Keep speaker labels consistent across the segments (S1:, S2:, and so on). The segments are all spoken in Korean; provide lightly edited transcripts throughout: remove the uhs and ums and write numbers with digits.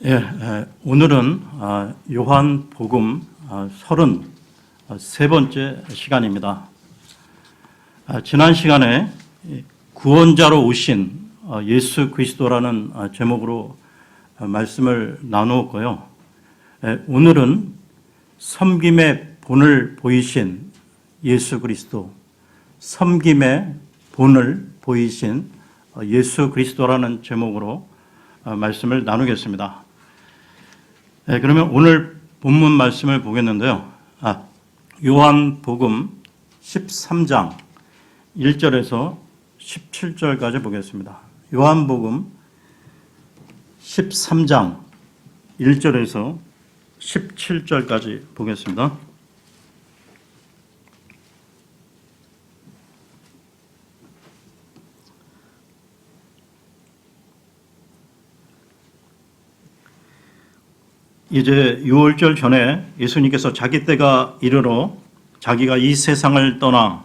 S1: 오늘은 요한복음 33번째 시간입니다. 지난 시간에 구원자로 오신 예수 그리스도라는 제목으로 말씀을 나누었고요. 오늘은 섬김의 본을 보이신 예수 그리스도, 섬김의 본을 보이신 예수 그리스도라는 제목으로 말씀을 나누겠습니다. 그러면 오늘 본문 말씀을 보겠는데요. 요한복음 13장 1절에서 17절까지 보겠습니다. 요한복음 13장 1절에서 17절까지 보겠습니다. 이제 6월절 전에 예수님께서 자기 때가 이르러 자기가 이 세상을 떠나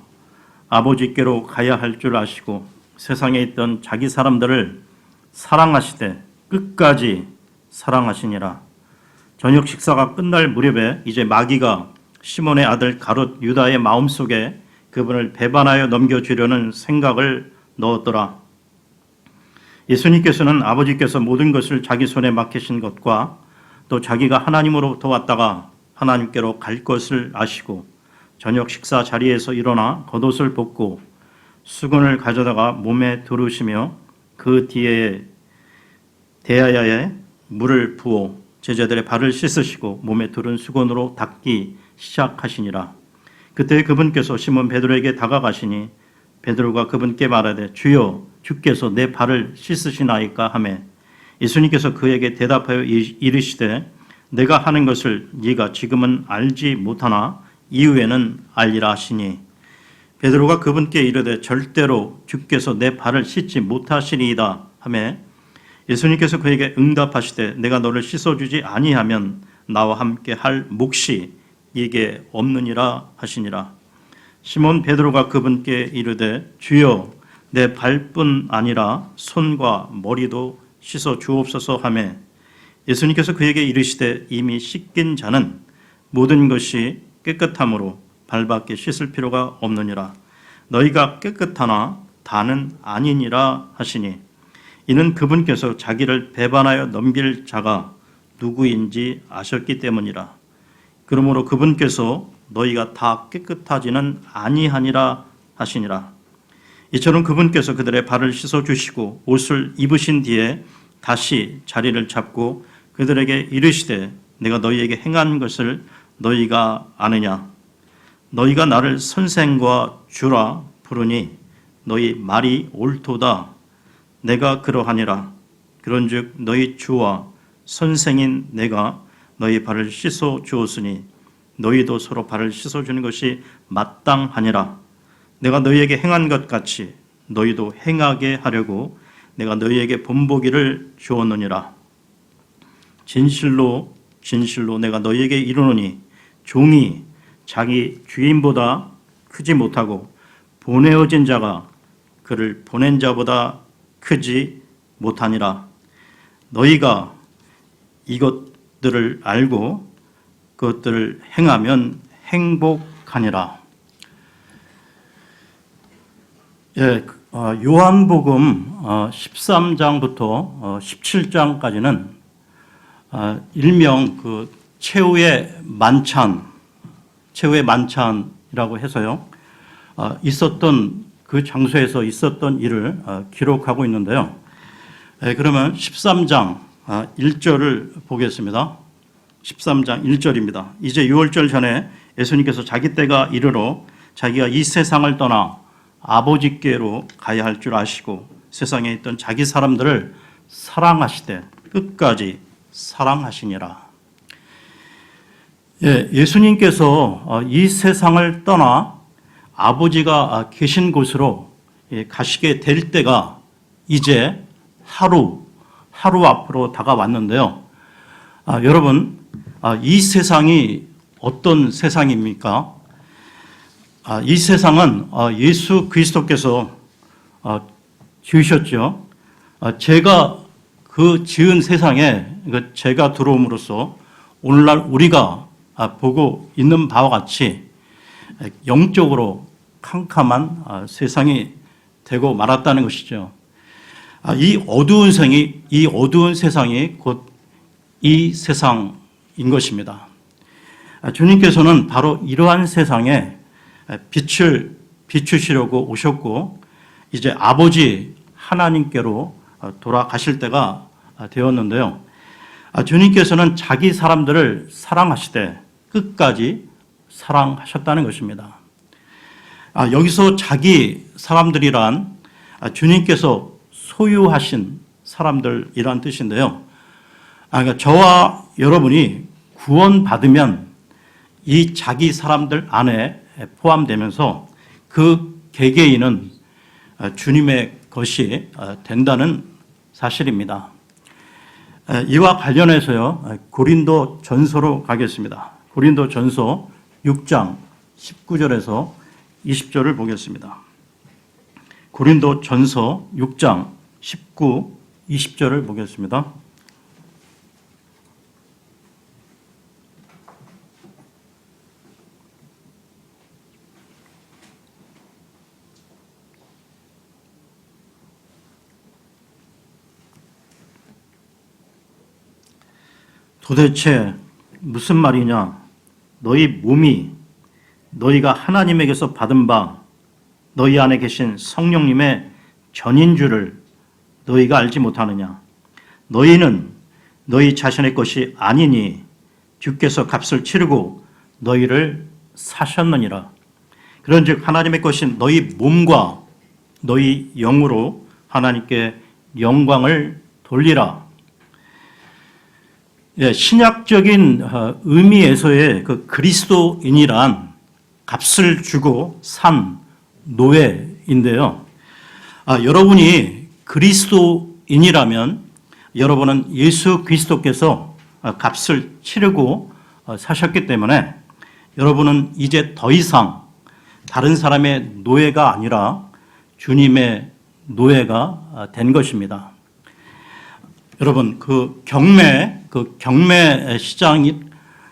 S1: 아버지께로 가야 할 줄 아시고 세상에 있던 자기 사람들을 사랑하시되 끝까지 사랑하시니라. 저녁 식사가 끝날 무렵에 이제 마귀가 시몬의 아들 가롯 유다의 마음속에 그분을 배반하여 넘겨주려는 생각을 넣었더라. 예수님께서는 아버지께서 모든 것을 자기 손에 맡기신 것과 또 자기가 하나님으로부터 왔다가 하나님께로 갈 것을 아시고 저녁 식사 자리에서 일어나 겉옷을 벗고 수건을 가져다가 몸에 두르시며 그 뒤에 대야에 물을 부어 제자들의 발을 씻으시고 몸에 두른 수건으로 닦기 시작하시니라. 그때 그분께서 시몬 베드로에게 다가가시니 베드로가 그분께 말하되 주여 주께서 내 발을 씻으시나이까 하매 예수님께서 그에게 대답하여 이르시되 내가 하는 것을 네가 지금은 알지 못하나 이후에는 알리라 하시니 베드로가 그분께 이르되 절대로 주께서 내 발을 씻지 못하시리이다 하매 예수님께서 그에게 응답하시되 내가 너를 씻어주지 아니하면 나와 함께 할 몫이 네게 없느니라 하시니라. 시몬 베드로가 그분께 이르되 주여 내 발뿐 아니라 손과 머리도 씻어 주옵소서 하매 예수님께서 그에게 이르시되 이미 씻긴 자는 모든 것이 깨끗함으로 발밖에 씻을 필요가 없느니라. 너희가 깨끗하나 다는 아니니라 하시니 이는 그분께서 자기를 배반하여 넘길 자가 누구인지 아셨기 때문이라. 그러므로 그분께서 너희가 다 깨끗하지는 아니하니라 하시니라. 이처럼 그분께서 그들의 발을 씻어주시고 옷을 입으신 뒤에 다시 자리를 잡고 그들에게 이르시되 내가 너희에게 행한 것을 너희가 아느냐. 너희가 나를 선생과 주라 부르니 너희 말이 옳도다. 내가 그러하니라. 그런즉 너희 주와 선생인 내가 너희 발을 씻어 주었으니 너희도 서로 발을 씻어주는 것이 마땅하니라. 내가 너희에게 행한 것 같이 너희도 행하게 하려고 내가 너희에게 본보기를 주었느니라. 진실로 진실로 내가 너희에게 이르노니 종이 자기 주인보다 크지 못하고 보내어진 자가 그를 보낸 자보다 크지 못하니라. 너희가 이것들을 알고 그것들을 행하면 행복하니라. 요한복음 13장부터 17장까지는 일명 그 최후의 만찬이라고 해서요. 있었던 그 장소에서 있었던 일을 기록하고 있는데요. 그러면 13장 1절을 보겠습니다. 13장 1절입니다. 이제 6월절 전에 예수님께서 자기 때가 이르러 자기가 이 세상을 떠나 아버지께로 가야 할 줄 아시고 세상에 있던 자기 사람들을 사랑하시되 끝까지 사랑하시니라. 예수님께서 이 세상을 떠나 아버지가 계신 곳으로 가시게 될 때가 이제 하루 앞으로 다가왔는데요. 여러분, 이 세상이 어떤 세상입니까? 이 세상은 예수 그리스도께서 지으셨죠. 제가 그 지은 세상에 죄가 들어옴으로써 오늘날 우리가 보고 있는 바와 같이 영적으로 캄캄한 세상이 되고 말았다는 것이죠. 이 어두운 세상이 곧 이 세상인 것입니다. 주님께서는 바로 이러한 세상에 빛을 비추시려고 오셨고 이제 아버지 하나님께로 돌아가실 때가 되었는데요. 주님께서는 자기 사람들을 사랑하시되 끝까지 사랑하셨다는 것입니다. 여기서 자기 사람들이란 주님께서 소유하신 사람들이란 뜻인데요. 그러니까 저와 여러분이 구원받으면 이 자기 사람들 안에 포함되면서 그 개개인은 주님의 것이 된다는 사실입니다. 이와 관련해서요, 고린도 전서로 가겠습니다. 고린도 전서 6장 19절에서 20절을 보겠습니다. 고린도 전서 6장 19, 20절을 보겠습니다. 도대체 무슨 말이냐? 너희 몸이 너희가 하나님에게서 받은 바 너희 안에 계신 성령님의 전인 줄을 너희가 알지 못하느냐? 너희는 너희 자신의 것이 아니니 주께서 값을 치르고 너희를 사셨느니라. 그런즉 하나님의 것인 너희 몸과 너희 영으로 하나님께 영광을 돌리라. 신약적인 의미에서의 그 그리스도인이란 값을 주고 산 노예인데요. 여러분이 그리스도인이라면 여러분은 예수 그리스도께서 값을 치르고 사셨기 때문에 여러분은 이제 더 이상 다른 사람의 노예가 아니라 주님의 노예가 된 것입니다. 여러분, 그 경매 시장이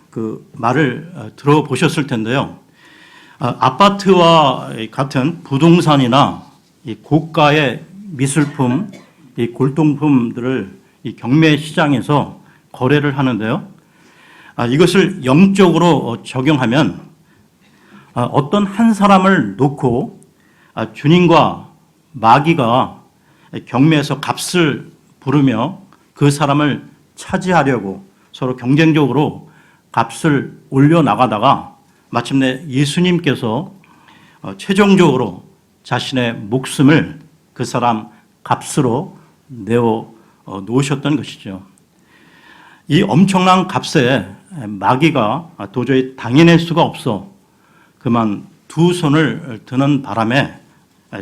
S1: 그 말을 들어보셨을 텐데요. 아파트와 같은 부동산이나 이 고가의 미술품, 이 골동품들을 이 경매 시장에서 거래를 하는데요. 이것을 영적으로 적용하면 어떤 한 사람을 놓고 주님과 마귀가 경매에서 값을 부르며 그 사람을 차지하려고 서로 경쟁적으로 값을 올려나가다가 마침내 예수님께서 최종적으로 자신의 목숨을 그 사람 값으로 내어 놓으셨던 것이죠. 이 엄청난 값에 마귀가 도저히 당해낼 수가 없어 그만 두 손을 드는 바람에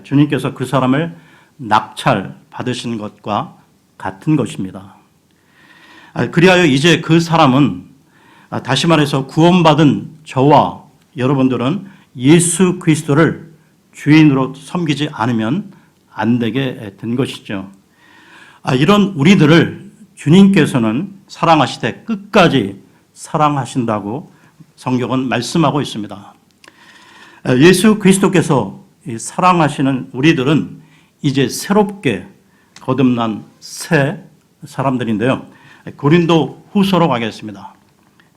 S1: 주님께서 그 사람을 낙찰받으신 것과 같은 것입니다. 그리하여 이제 그 사람은 다시 말해서 구원받은 저와 여러분들은 예수 그리스도를 주인으로 섬기지 않으면 안 되게 된 것이죠. 이런 우리들을 주님께서는 사랑하시되 끝까지 사랑하신다고 성경은 말씀하고 있습니다. 예수 그리스도께서 사랑하시는 우리들은 이제 새롭게 거듭난 새 사람들인데요. 고린도 후서로 가겠습니다.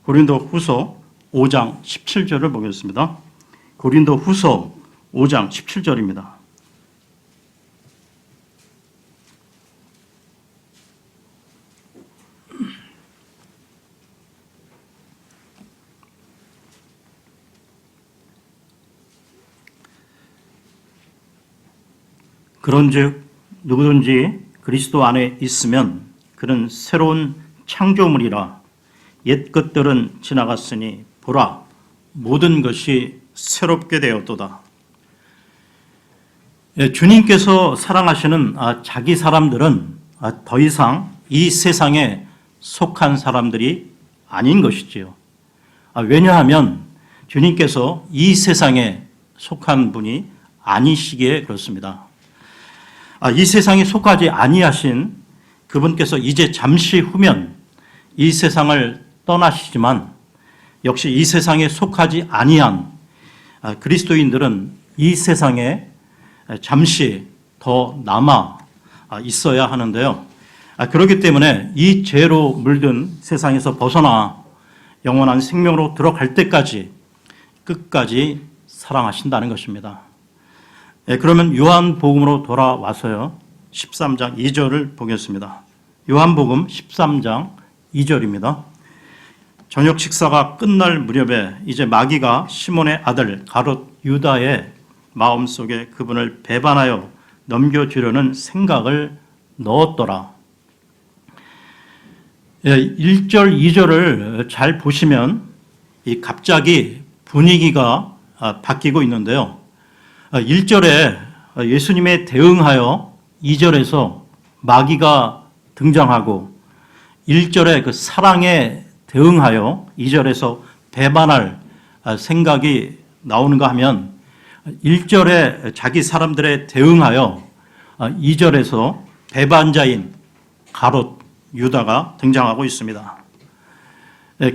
S1: 고린도 후서 5장 17절을 보겠습니다. 고린도 후서 5장 17절입니다. 그런즉 누구든지 그리스도 안에 있으면 그는 새로운 창조물이라. 옛 것들은 지나갔으니 보라 모든 것이 새롭게 되었도다. 주님께서 사랑하시는 자기 사람들은 더 이상 이 세상에 속한 사람들이 아닌 것이지요. 왜냐하면 주님께서 이 세상에 속한 분이 아니시기에 그렇습니다. 이 세상에 속하지 아니하신 그분께서 이제 잠시 후면 이 세상을 떠나시지만 역시 이 세상에 속하지 아니한 그리스도인들은 이 세상에 잠시 더 남아 있어야 하는데요. 그렇기 때문에 이 죄로 물든 세상에서 벗어나 영원한 생명으로 들어갈 때까지 끝까지 사랑하신다는 것입니다. 그러면 요한복음으로 돌아와서요. 13장 2절을 보겠습니다. 요한복음 13장 2절입니다. 저녁 식사가 끝날 무렵에 이제 마귀가 시몬의 아들 가롯 유다의 마음속에 그분을 배반하여 넘겨주려는 생각을 넣었더라. 1절, 2절을 잘 보시면 갑자기 분위기가 바뀌고 있는데요. 1절에 예수님에 대응하여 2절에서 마귀가 등장하고 1절에 그 사랑에 대응하여 2절에서 배반할 생각이 나오는가 하면 1절에 자기 사람들에 대응하여 2절에서 배반자인 가롯 유다가 등장하고 있습니다.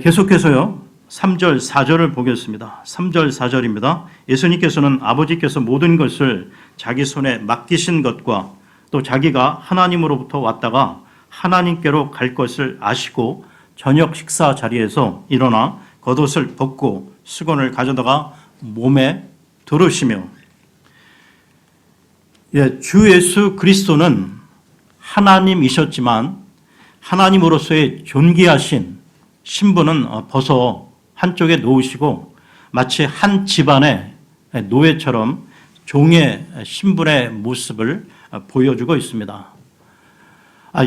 S1: 계속해서요. 3절, 4절을 보겠습니다. 3절, 4절입니다. 예수님께서는 아버지께서 모든 것을 자기 손에 맡기신 것과 또 자기가 하나님으로부터 왔다가 하나님께로 갈 것을 아시고 저녁 식사 자리에서 일어나 겉옷을 벗고 수건을 가져다가 몸에 두르시며 주 예수 그리스도는 하나님이셨지만 하나님으로서의 존귀하신 신분은 벗어 한쪽에 놓으시고 마치 한 집안의 노예처럼 종의 신분의 모습을 보여주고 있습니다.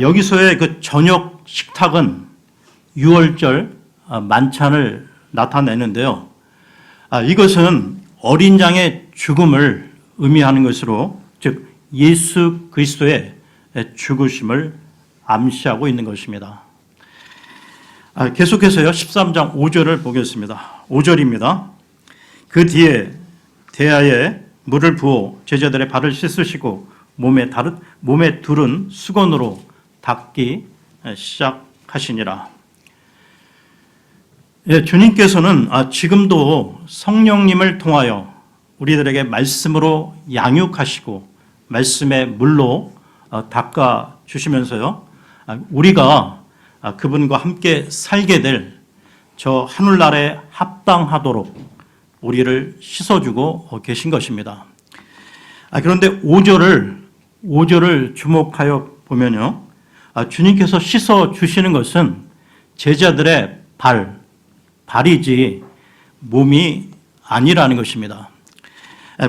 S1: 여기서의 그 저녁 식탁은 유월절 만찬을 나타내는데요. 이것은 어린 양의 죽음을 의미하는 것으로 즉 예수 그리스도의 죽으심을 암시하고 있는 것입니다. 계속해서요. 13장 5절을 보겠습니다. 5절입니다. 그 뒤에 대야에 물을 부어 제자들의 발을 씻으시고 몸에 두른 수건으로 닦기 시작하시니라. 주님께서는 지금도 성령님을 통하여 우리들에게 말씀으로 양육하시고 말씀의 물로 닦아주시면서요. 우리가 그분과 함께 살게 될 저 하늘나라에 합당하도록 우리를 씻어주고 계신 것입니다. 그런데 5절을 주목하여 보면요. 주님께서 씻어주시는 것은 제자들의 발이지 몸이 아니라는 것입니다.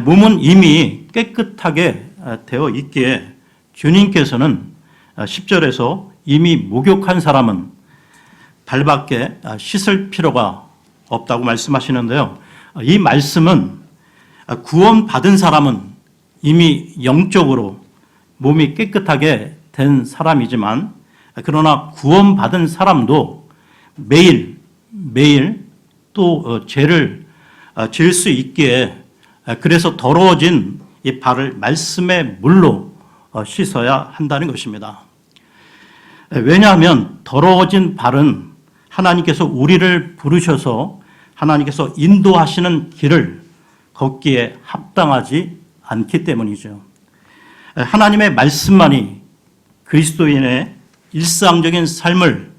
S1: 몸은 이미 깨끗하게 되어 있기에 주님께서는 10절에서 이미 목욕한 사람은 발밖에 씻을 필요가 없다고 말씀하시는데요. 이 말씀은 구원받은 사람은 이미 영적으로 몸이 깨끗하게 된 사람이지만 그러나 구원받은 사람도 매일 또 죄를 지을 수 있기에 그래서 더러워진 이 발을 말씀의 물로 씻어야 한다는 것입니다. 왜냐하면 더러워진 발은 하나님께서 우리를 부르셔서 하나님께서 인도하시는 길을 걷기에 합당하지 않기 때문이죠. 하나님의 말씀만이 그리스도인의 일상적인 삶을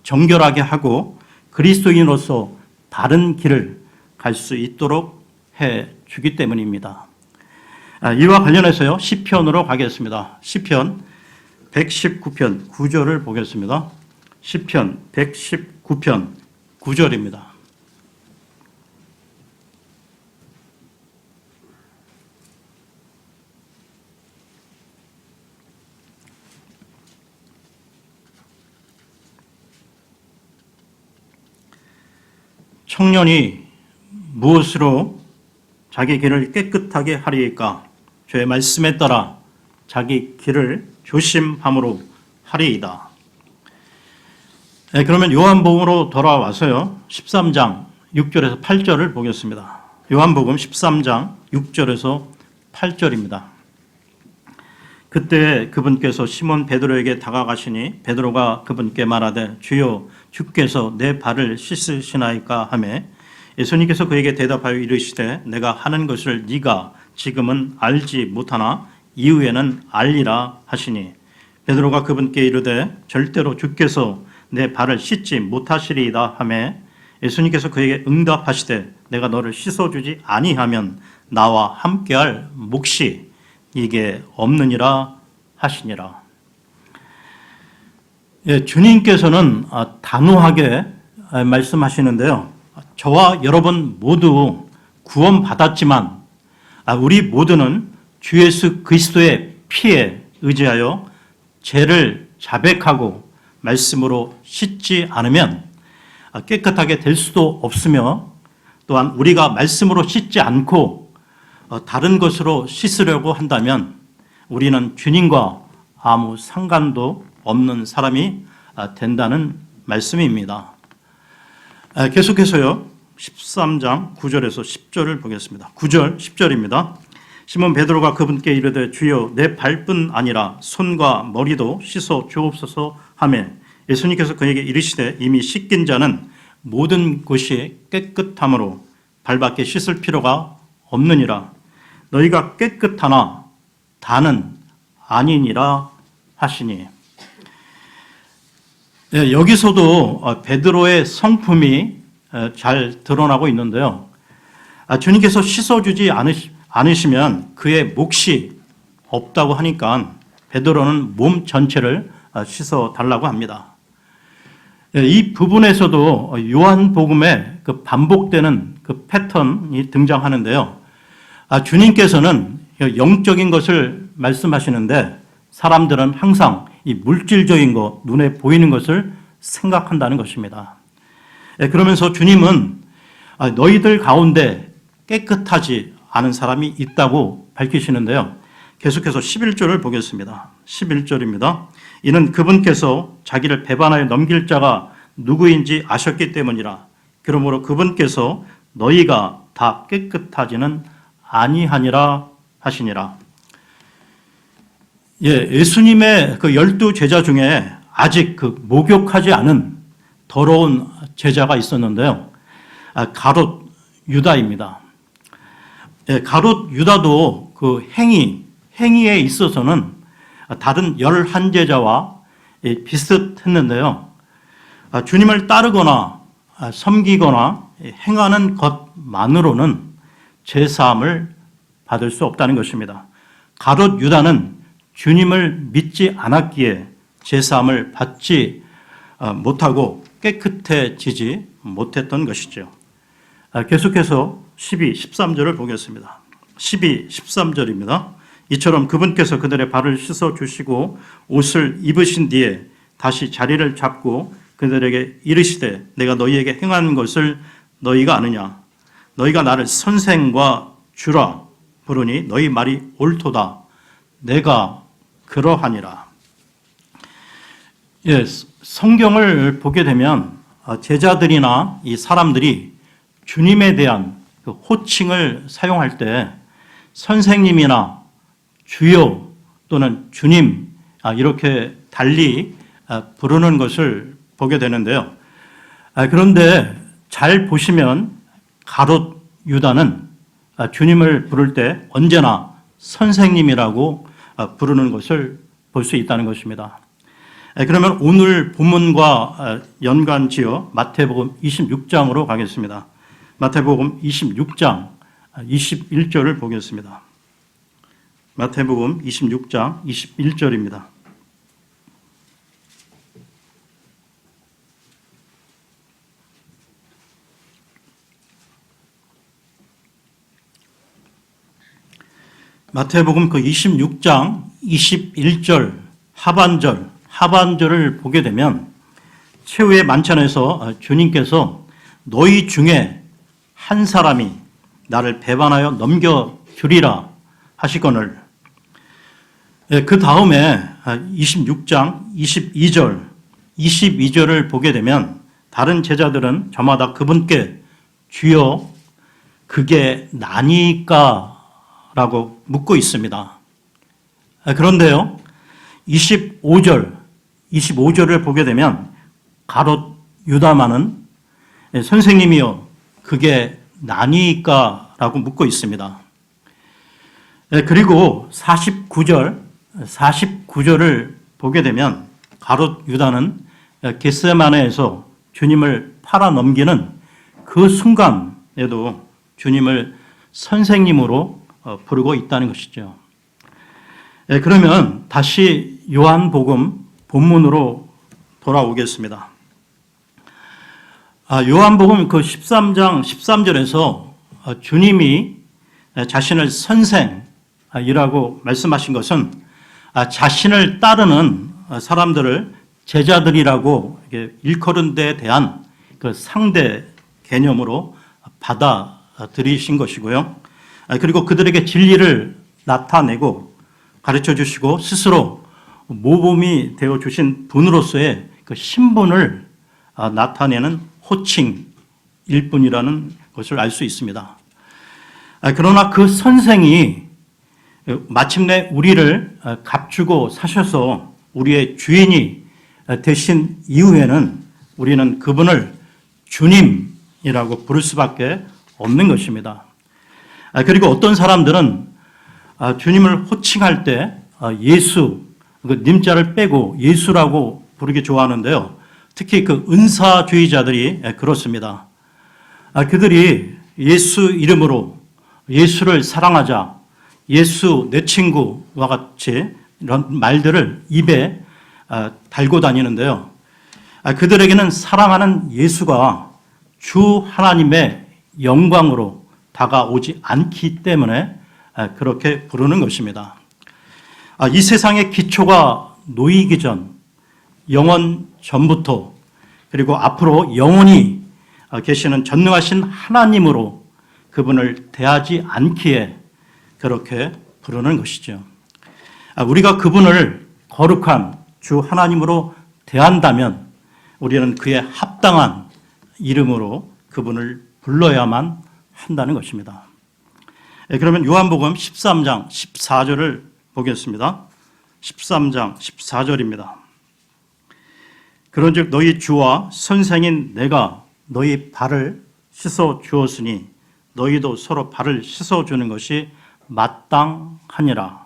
S1: 정결하게 하고 그리스도인으로서 바른 길을 갈 수 있도록 해 주기 때문입니다. 이와 관련해서요. 시편으로 가겠습니다. 시편 119편 9절을 보겠습니다. 시편 119편 9절입니다. 청년이 무엇으로 자기 길을 깨끗하게 하리이까? 주의 말씀에 따라 자기 길을 조심함으로 하리이다. 그러면 요한복음으로 돌아와서요. 13장 6절에서 8절을 보겠습니다. 요한복음 13장 6절에서 8절입니다. 그때 그분께서 시몬 베드로에게 다가가시니 베드로가 그분께 말하되 주여 주께서 내 발을 씻으시나이까 하매 예수님께서 그에게 대답하여 이르시되 내가 하는 것을 네가 지금은 알지 못하나 이후에는 알리라 하시니 베드로가 그분께 이르되 절대로 주께서 내 발을 씻지 못하시리이다 하매 예수님께서 그에게 응답하시되 내가 너를 씻어주지 아니하면 나와 함께할 몫이 이게 없느니라 하시니라. 예, 주님께서는 단호하게 말씀하시는데요. 저와 여러분 모두 구원받았지만 우리 모두는 주 예수 그리스도의 피에 의지하여 죄를 자백하고 말씀으로 씻지 않으면 깨끗하게 될 수도 없으며 또한 우리가 말씀으로 씻지 않고 다른 것으로 씻으려고 한다면 우리는 주님과 아무 상관도 없는 사람이 된다는 말씀입니다. 계속해서요. 13장 9절에서 10절을 보겠습니다. 9절 10절입니다. 시몬 베드로가 그분께 이르되 주여 내 발뿐 아니라 손과 머리도 씻어 주옵소서 하매 예수님께서 그에게 이르시되 이미 씻긴 자는 모든 곳이 깨끗함으로 발밖에 씻을 필요가 없느니라. 너희가 깨끗하나 다는 아니니라 하시니. 여기서도 베드로의 성품이 잘 드러나고 있는데요. 주님께서 씻어주지 않으시면 그의 몫이 없다고 하니까 베드로는 몸 전체를 씻어달라고 합니다. 이 부분에서도 요한복음에 그 반복되는 그 패턴이 등장하는데요. 주님께서는 영적인 것을 말씀하시는데 사람들은 항상 이 물질적인 것, 눈에 보이는 것을 생각한다는 것입니다. 그러면서 주님은 너희들 가운데 깨끗하지 않은 사람이 있다고 밝히시는데요. 계속해서 11절을 보겠습니다. 11절입니다. 이는 그분께서 자기를 배반하여 넘길 자가 누구인지 아셨기 때문이라. 그러므로 그분께서 너희가 다 깨끗하지는 아니하니라 하시니라. 예수님의 그 12 제자 중에 아직 그 목욕하지 않은 더러운 제자가 있었는데요. 가롯 유다입니다. 가롯 유다도 그 행위에 있어서는 다른 11제자와 비슷했는데요. 주님을 따르거나 섬기거나 행하는 것만으로는 제사함을 받을 수 없다는 것입니다. 가롯 유다는 주님을 믿지 않았기에 제사함을 받지 못하고 깨끗해지지 못했던 것이죠. 계속해서 12, 13절을 보겠습니다. 12, 13절입니다. 이처럼 그분께서 그들의 발을 씻어 주시고 옷을 입으신 뒤에 다시 자리를 잡고 그들에게 이르시되 내가 너희에게 행한 것을 너희가 아느냐? 너희가 나를 선생과 주라 부르니 너희 말이 옳도다. 내가 그러하니라. 성경을 보게 되면 제자들이나 이 사람들이 주님에 대한 그 호칭을 사용할 때 선생님이나 주여 또는 주님 이렇게 달리 부르는 것을 보게 되는데요. 그런데 잘 보시면 가롯 유다는 주님을 부를 때 언제나 선생님이라고 부르는 것을 볼 수 있다는 것입니다. 그러면 오늘 본문과 연관지어 마태복음 26장으로 가겠습니다. 마태복음 26장 21절을 보겠습니다. 마태복음 26장 21절입니다. 마태복음 그 26장 21절 하반절을 보게 되면 최후의 만찬에서 주님께서 너희 중에 한 사람이 나를 배반하여 넘겨주리라 하시거늘 그 다음에 26장 22절을 보게 되면 다른 제자들은 저마다 그분께 주여 그게 나니까 라고 묻고 있습니다. 그런데요, 25절을 보게 되면 가롯 유다마는 선생님이여 그게 나니까 라고 묻고 있습니다. 그리고 49절을 보게 되면 가롯 유다는 겟세마네에서 주님을 팔아 넘기는 그 순간에도 주님을 선생님으로 부르고 있다는 것이죠. 그러면 다시 요한복음 본문으로 돌아오겠습니다. 요한복음 그 13장 13절에서 주님이 자신을 선생이라고 말씀하신 것은 자신을 따르는 사람들을 제자들이라고 일컬은 데에 대한 그 상대 개념으로 받아들이신 것이고요. 그리고 그들에게 진리를 나타내고 가르쳐 주시고 스스로 모범이 되어 주신 분으로서의 그 신분을 나타내는 호칭일 뿐이라는 것을 알 수 있습니다. 그러나 그 선생이 마침내 우리를 값주고 사셔서 우리의 주인이 되신 이후에는 우리는 그분을 주님이라고 부를 수밖에 없는 것입니다. 그리고 어떤 사람들은 주님을 호칭할 때 예수, 그 님자를 빼고 예수라고 부르기 좋아하는데요. 특히 그 은사주의자들이 그렇습니다. 그들이 예수 이름으로 예수를 사랑하자, 예수 내 친구와 같이 이런 말들을 입에 달고 다니는데요. 그들에게는 사랑하는 예수가 주 하나님의 영광으로 다가오지 않기 때문에 그렇게 부르는 것입니다. 이 세상의 기초가 놓이기 전, 영원 전부터 그리고 앞으로 영원히 계시는 전능하신 하나님으로 그분을 대하지 않기에 그렇게 부르는 것이죠. 우리가 그분을 거룩한 주 하나님으로 대한다면 우리는 그의 합당한 이름으로 그분을 불러야만 한다는 것입니다. 그러면 요한복음 13장 14절을 보겠습니다. 13장 14절입니다. 그런즉 너희 주와 선생인 내가 너희 발을 씻어 주었으니 너희도 서로 발을 씻어 주는 것이 마땅하니라.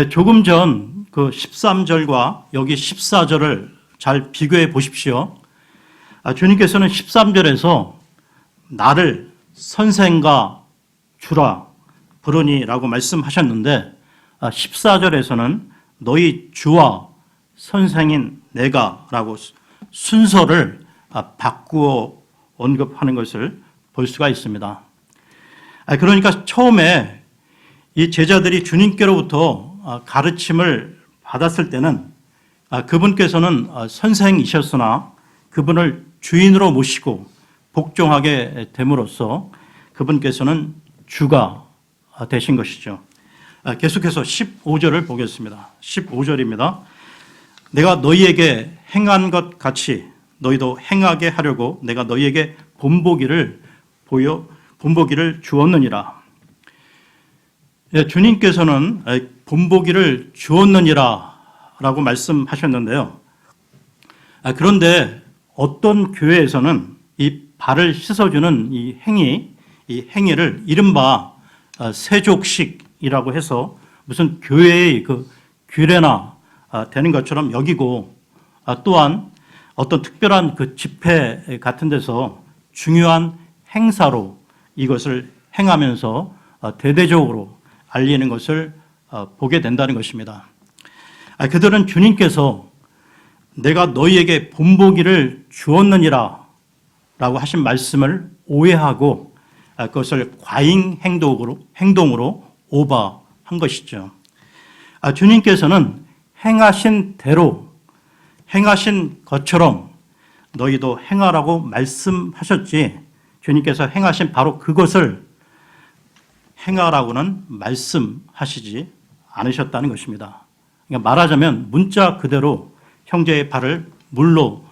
S1: 조금 전 그 13절과 여기 14절을 잘 비교해 보십시오. 주님께서는 13절에서 나를 선생과 주라 부르니라고 말씀하셨는데 14절에서는 너희 주와 선생인 내가라고 순서를 바꾸어 언급하는 것을 볼 수가 있습니다. 그러니까 처음에 이 제자들이 주님께로부터 가르침을 받았을 때는 그분께서는 선생이셨으나 그분을 주인으로 모시고 복종하게 됨으로써 그분께서는 주가 되신 것이죠. 계속해서 15절을 보겠습니다. 15절입니다. 내가 너희에게 행한 것 같이 너희도 행하게 하려고 내가 너희에게 본보기를 주었느니라. 주님께서는 본보기를 주었느니라 라고 말씀하셨는데요. 그런데 어떤 교회에서는 이 발을 씻어주는 이 행위를 이른바 세족식이라고 해서 무슨 교회의 그 규례나 되는 것처럼 여기고 또한 어떤 특별한 그 집회 같은 데서 중요한 행사로 이것을 행하면서 대대적으로 알리는 것을 보게 된다는 것입니다. 그들은 주님께서 내가 너희에게 본보기를 주었느니라 라고 하신 말씀을 오해하고 그것을 과잉 행동으로 오버한 것이죠. 주님께서는 행하신 대로 행하신 것처럼 너희도 행하라고 말씀하셨지 주님께서 행하신 바로 그것을 행하라고는 말씀하시지 않으셨다는 것입니다. 그러니까 말하자면 문자 그대로 형제의 발을 물로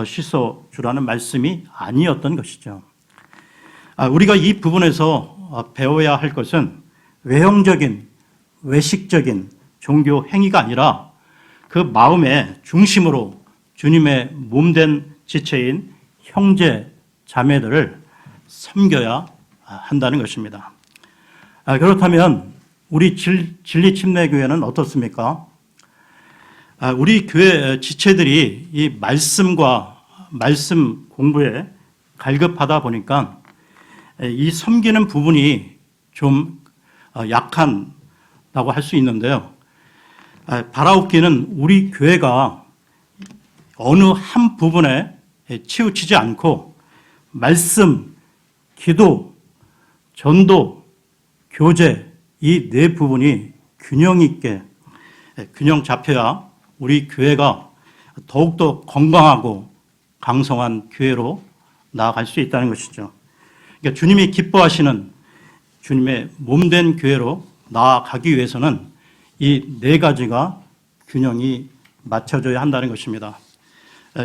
S1: 씻어주라는 말씀이 아니었던 것이죠. 우리가 이 부분에서 배워야 할 것은 외형적인 외식적인 종교 행위가 아니라 그 마음의 중심으로 주님의 몸된 지체인 형제, 자매들을 섬겨야 한다는 것입니다. 그렇다면 우리 진리침례교회는 어떻습니까? 우리 교회 지체들이 이 말씀 공부에 갈급하다 보니까 이 섬기는 부분이 좀 약한다고 할 수 있는데요. 바라옵기는 우리 교회가 어느 한 부분에 치우치지 않고 말씀, 기도, 전도, 교제 이 네 부분이 균형 있게 균형 잡혀야 우리 교회가 더욱더 건강하고 강성한 교회로 나아갈 수 있다는 것이죠. 그러니까 주님이 기뻐하시는 주님의 몸된 교회로 나아가기 위해서는 이 네 가지가 균형이 맞춰져야 한다는 것입니다.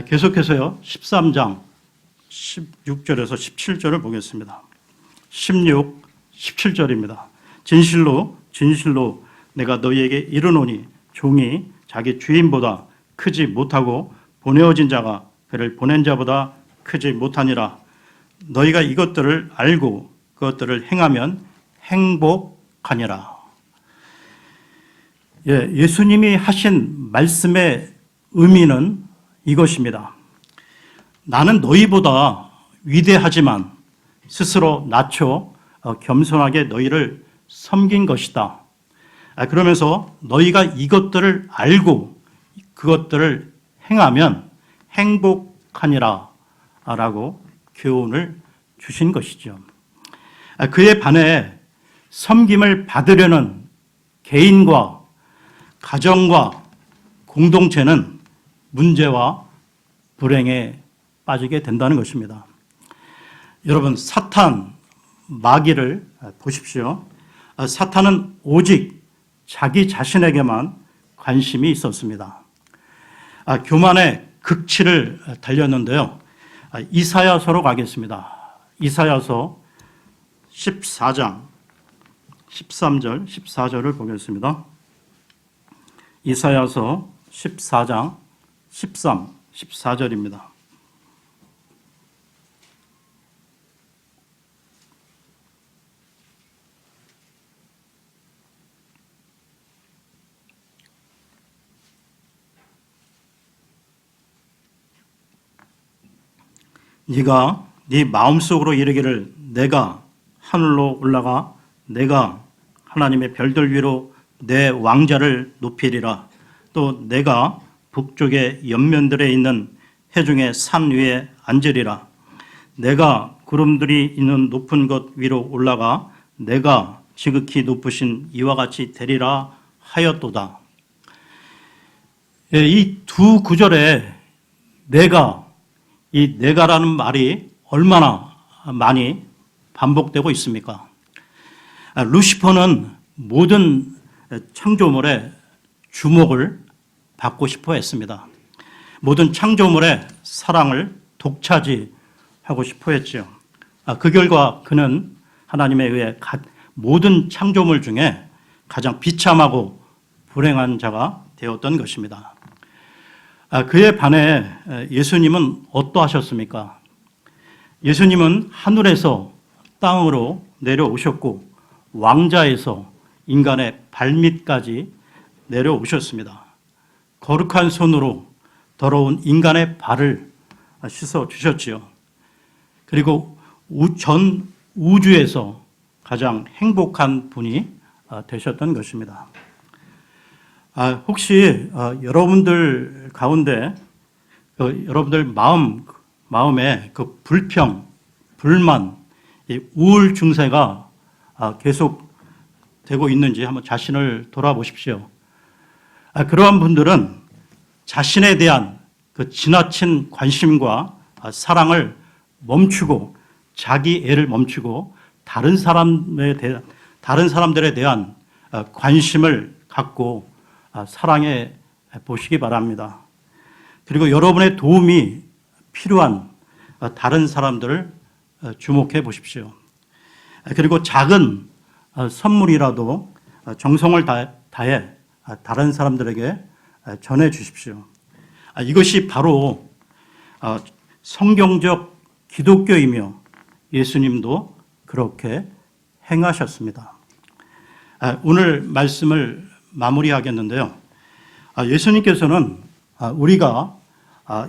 S1: 계속해서요. 13장 16절에서 17절을 보겠습니다. 16, 17절입니다. 진실로 진실로 내가 너희에게 이르노니 종이 자기 주인보다 크지 못하고 보내어진 자가 그를 보낸 자보다 크지 못하니라. 너희가 이것들을 알고 그것들을 행하면 행복하니라. 예수님이 하신 말씀의 의미는 이것입니다. 나는 너희보다 위대하지만 스스로 낮춰 겸손하게 너희를 섬긴 것이다. 그러면서 너희가 이것들을 알고 그것들을 행하면 행복하니라 라고 교훈을 주신 것이죠. 그에 반해 섬김을 받으려는 개인과 가정과 공동체는 문제와 불행에 빠지게 된다는 것입니다. 여러분, 사탄, 마귀를 보십시오. 사탄은 오직 자기 자신에게만 관심이 있었습니다. 교만의 극치를 달렸는데요. 이사야서로 가겠습니다. 이사야서 14장 13절, 14절을 보겠습니다. 이사야서 14장 13, 14절입니다. 네가 네 마음속으로 이르기를 내가 하늘로 올라가 내가 하나님의 별들 위로 내 왕자를 높이리라. 또 내가 북쪽의 옆면들에 있는 해중의 산 위에 앉으리라. 내가 구름들이 있는 높은 곳 위로 올라가 내가 지극히 높으신 이와 같이 되리라 하였도다. 이 두 구절에 이 내가라는 말이 얼마나 많이 반복되고 있습니까? 루시퍼는 모든 창조물의 주목을 받고 싶어 했습니다. 모든 창조물의 사랑을 독차지하고 싶어 했죠. 그 결과 그는 하나님에 의해 모든 창조물 중에 가장 비참하고 불행한 자가 되었던 것입니다. 그에 반해 예수님은 어떠하셨습니까? 예수님은 하늘에서 땅으로 내려오셨고 왕자에서 인간의 발밑까지 내려오셨습니다. 거룩한 손으로 더러운 인간의 발을 씻어 주셨지요. 그리고 전 우주에서 가장 행복한 분이 되셨던 것입니다. 혹시 여러분들 가운데 여러분들 마음에 그 불평, 불만, 우울 증세가 계속 되고 있는지 한번 자신을 돌아보십시오. 그러한 분들은 자신에 대한 그 지나친 관심과 사랑을 멈추고 자기 애를 멈추고 다른 사람들에 대한 관심을 갖고 사랑해 보시기 바랍니다. 그리고 여러분의 도움이 필요한 다른 사람들을 주목해 보십시오. 그리고 작은 선물이라도 정성을 다해 다른 사람들에게 전해 주십시오. 이것이 바로 성경적 기독교이며 예수님도 그렇게 행하셨습니다. 오늘 말씀을 마무리하겠는데요. 예수님께서는 우리가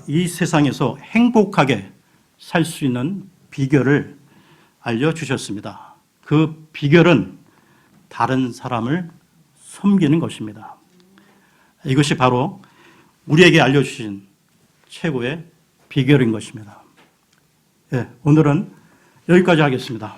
S1: 이 세상에서 행복하게 살 수 있는 비결을 알려주셨습니다. 그 비결은 다른 사람을 섬기는 것입니다. 이것이 바로 우리에게 알려주신 최고의 비결인 것입니다. 오늘은 여기까지 하겠습니다.